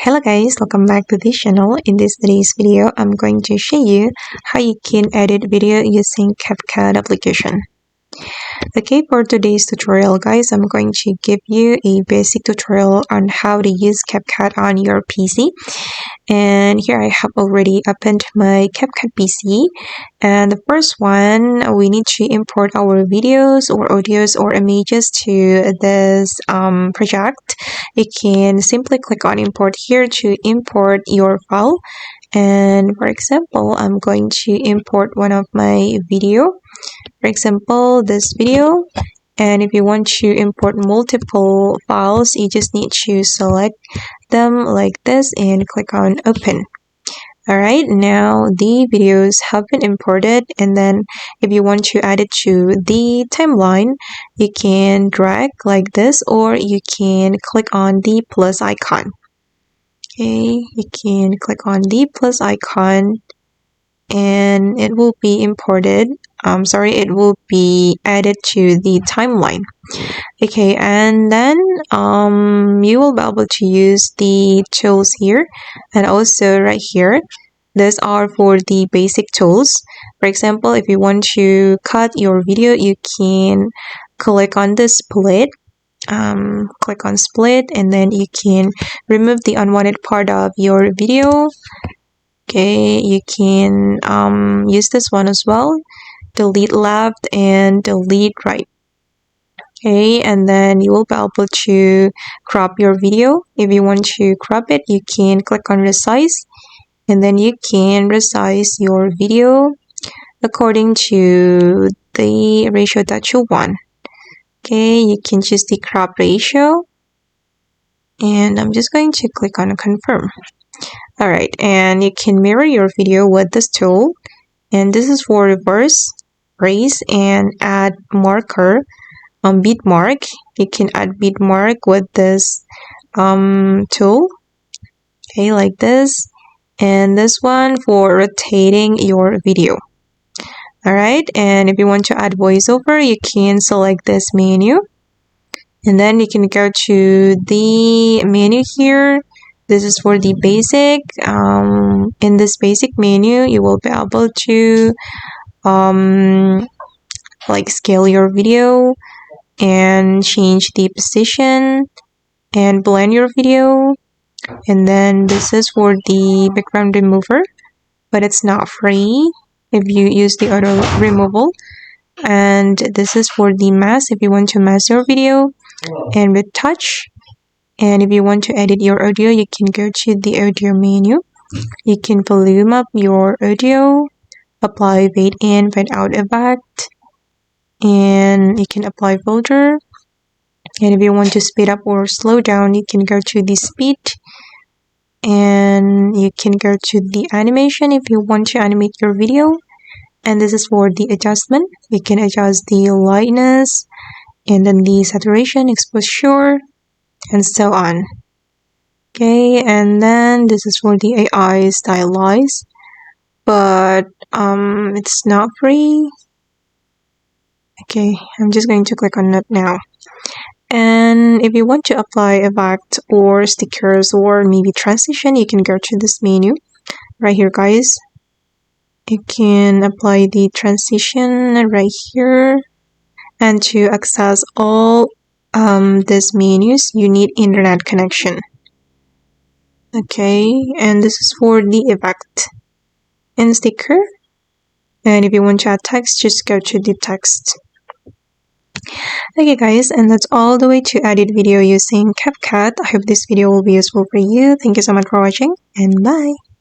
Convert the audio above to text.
Hello guys, welcome back to this channel. In today's video, I'm going to show you how you can edit video using CapCut application. Okay, for today's tutorial guys, I'm going to give you a basic tutorial on how to use CapCut on your PC. And here I have already opened my CapCut PC, and the first one, we need to import our videos or audios or images to this project. You can simply click on import here to import your file. And for example, I'm going to import one of my video, for example this video. And if you want to import multiple files, you just need to select them like this and click on open. Alright, now the videos have been imported, and then if you want to add it to the timeline, you can drag like this, or you can click on the plus icon. Okay, you can click on the plus icon and it will be imported. It will be added to the timeline. Okay, and then you will be able to use the tools here, and also right here. These are for the basic tools. For example, if you want to cut your video, you can click on the split. Click on split, and then you can remove the unwanted part of your video. Okay, you can use this one as well. Delete left and delete right. Okay, and then you will be able to crop your video. If you want to crop it, you can click on resize, and then you can resize your video according to the ratio that you want. Okay, you can choose the crop ratio, and I'm just going to click on confirm. Alright, and you can mirror your video with this tool, and this is for reverse, raise, and add marker. Beat mark, you can add beat mark with this tool. Okay, like this. And this one for rotating your video. Alright, and if you want to add voiceover, you can select this menu, and then you can go to the menu here. This is for the basic. In this basic menu, you will be able to like scale your video and change the position and blend your video. And then this is for the background remover, but it's not free if you use the auto removal. And this is for the mask if you want to mask your video, and with touch. And if you want to edit your audio, you can go to the audio menu. You can volume up your audio, apply fade in, fade out effect, and you can apply filter. And if you want to speed up or slow down, you can go to the speed, and you can go to the animation if you want to animate your video. And this is for the adjustment. You can adjust the lightness, and then the saturation, exposure, and so on. Okay, and then this is for the AI stylize, but it's not free. Okay, I'm just going to click on it now. And if you want to apply effect or stickers or maybe transition, you can go to this menu right here, guys. You can apply the transition right here. And to access all these menus, you need internet connection. Okay, and this is for the effect and sticker. And if you want to add text, just go to the text. Okay guys, and that's all the way to edit video using CapCut. I hope this video will be useful for you. Thank you so much for watching, and bye.